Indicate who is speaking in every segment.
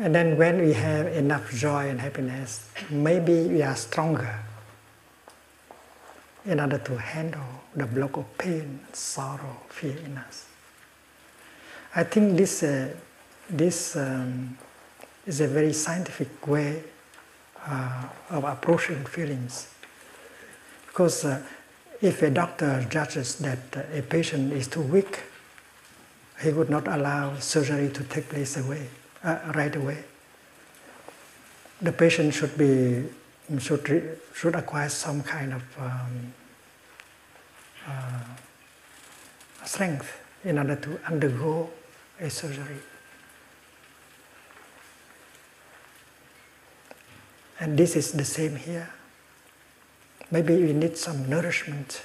Speaker 1: And then when we have enough joy and happiness, maybe we are stronger in order to handle the block of pain, sorrow, fear in us. I think this is a very scientific way of approaching feelings. Because if a doctor judges that a patient is too weak, he would not allow surgery to take place right away. The patient should acquire some kind of strength in order to undergo a surgery. And this is the same here. Maybe we need some nourishment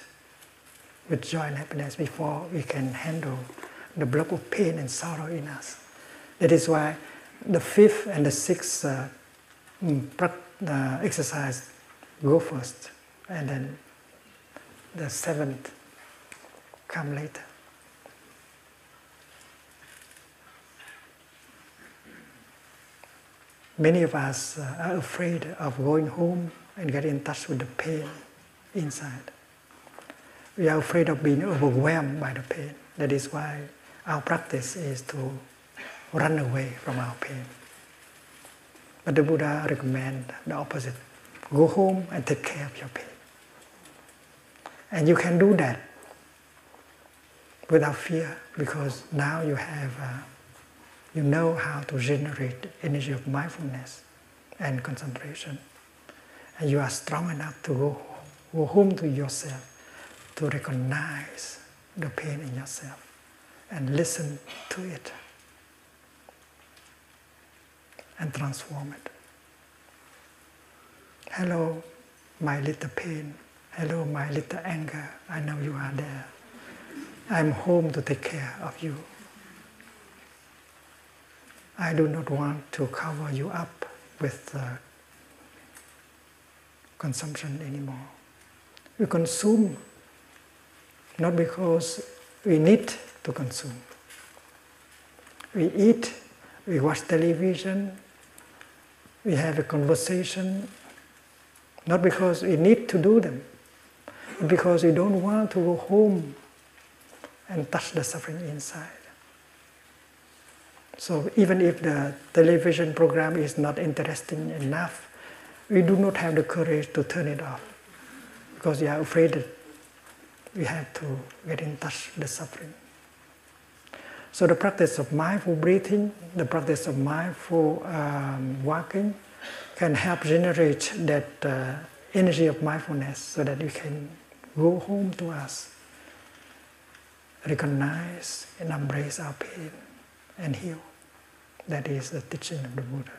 Speaker 1: with joy and happiness before we can handle the block of pain and sorrow in us. That is why the fifth and the sixth exercise go first, and then the seventh come later. Many of us are afraid of going home and getting in touch with the pain inside. We are afraid of being overwhelmed by the pain. That is why our practice is to run away from our pain. But the Buddha recommends the opposite. Go home and take care of your pain. And you can do that without fear, because now you know how to generate energy of mindfulness and concentration. And you are strong enough to go home to yourself, to recognize the pain in yourself and listen to it and transform it. Hello, my little pain. Hello, my little anger. I know you are there. I'm home to take care of you. I do not want to cover you up with consumption anymore. We consume not because we need to consume. We eat, we watch television, we have a conversation, not because we need to do them, but because we don't want to go home and touch the suffering inside. So even if the television program is not interesting enough, we do not have the courage to turn it off, because we are afraid that we have to get in touch with the suffering. So the practice of mindful breathing, the practice of mindful walking can help generate that energy of mindfulness, so that we can go home to us, recognize and embrace our pain and heal. That is the teaching of the Buddha.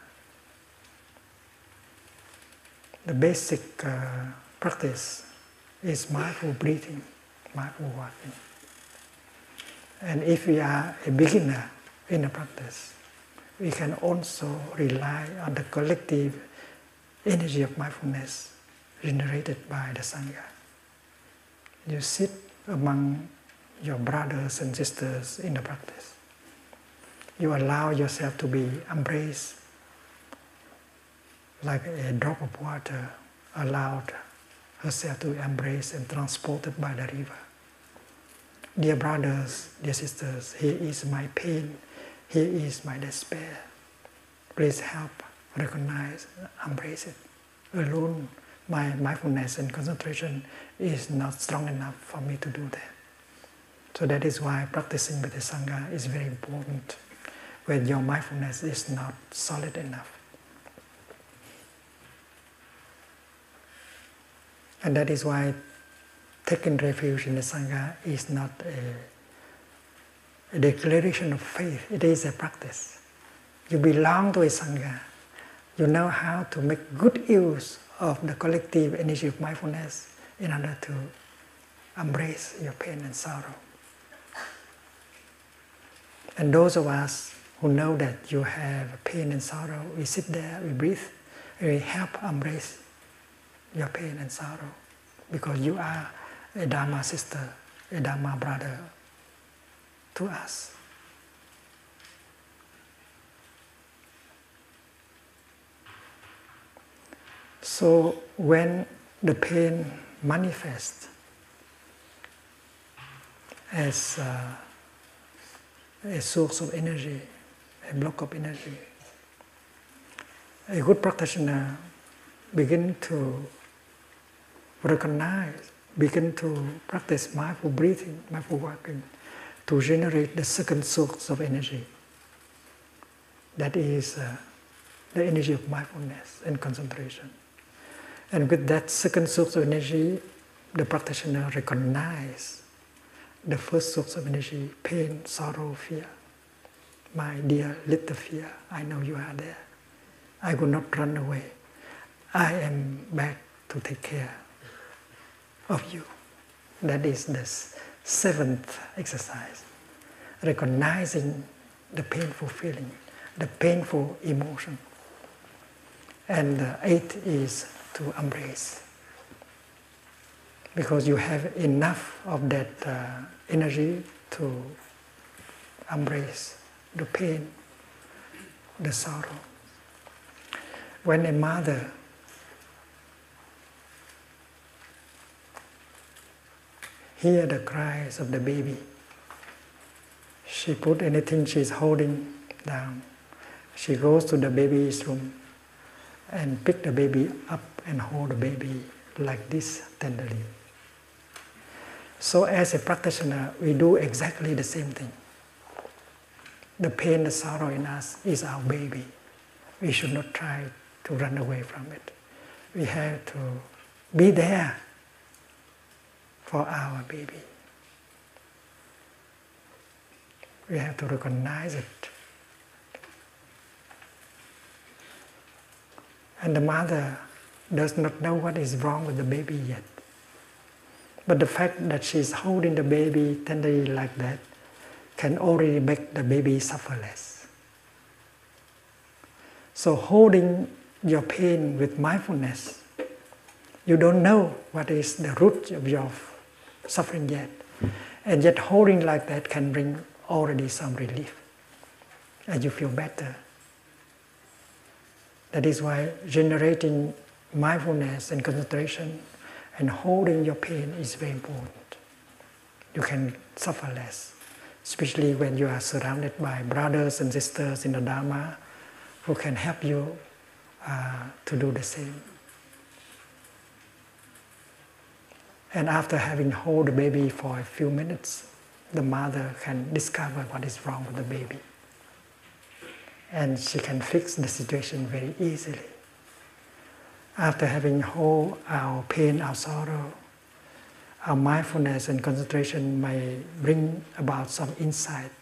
Speaker 1: The basic practice is mindful breathing, mindful walking. And if we are a beginner in the practice, we can also rely on the collective energy of mindfulness generated by the Sangha. You sit among your brothers and sisters in the practice. You allow yourself to be embraced like a drop of water allowed herself to be embraced and transported by the river. Dear brothers, dear sisters, here is my pain, here is my despair. Please help, recognize, embrace it. Alone, my mindfulness and concentration is not strong enough for me to do that. So that is why practicing with the Sangha is very important when your mindfulness is not solid enough. And that is why taking refuge in the Sangha is not a declaration of faith, it is a practice. You belong to a Sangha. You know how to make good use of the collective energy of mindfulness in order to embrace your pain and sorrow. And those of us who know that you have pain and sorrow, we sit there, we breathe, and we help embrace your pain and sorrow, because you are a Dharma sister, a Dharma brother to us. So when the pain manifests as a source of energy, a block of energy, a good practitioner begin to recognize, begin to practice mindful breathing, mindful walking, to generate the second source of energy. That is the energy of mindfulness and concentration. And with that second source of energy, the practitioner recognizes the first source of energy, pain, sorrow, fear. My dear little fear, I know you are there. I will not run away. I am back to take care of you. That is the seventh exercise. Recognizing the painful feeling, the painful emotion. And the eighth is to embrace. Because you have enough of that energy to embrace the pain, the sorrow. When a mother hears the cries of the baby, she puts anything she's holding down. She goes to the baby's room and pick the baby up and hold the baby like this tenderly. So as a practitioner, we do exactly the same thing. The pain, the sorrow in us is our baby. We should not try to run away from it. We have to be there for our baby. We have to recognize it. And the mother does not know what is wrong with the baby yet. But the fact that she's holding the baby tenderly like that can already make the baby suffer less. So holding your pain with mindfulness, you don't know what is the root of your suffering yet. And yet holding like that can bring already some relief. And you feel better. That is why generating mindfulness and concentration and holding your pain is very important. You can suffer less, especially when you are surrounded by brothers and sisters in the Dharma who can help you to do the same. And after having held the baby for a few minutes, the mother can discover what is wrong with the baby. And she can fix the situation very easily. After having held our pain, our sorrow, our mindfulness and concentration may bring about some insight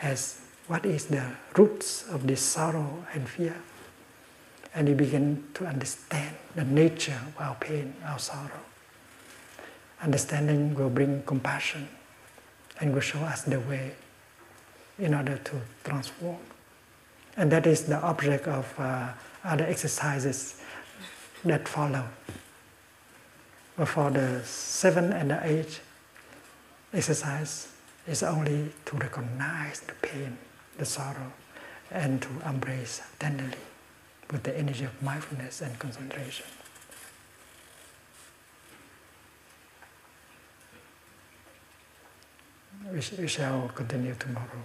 Speaker 1: as what is the roots of this sorrow and fear. And we begin to understand the nature of our pain, our sorrow. Understanding will bring compassion and will show us the way in order to transform. And that is the object of other exercises that follow. But for the 7th and the 8th exercise, is only to recognize the pain, the sorrow, and to embrace tenderly with the energy of mindfulness and concentration. We shall continue tomorrow.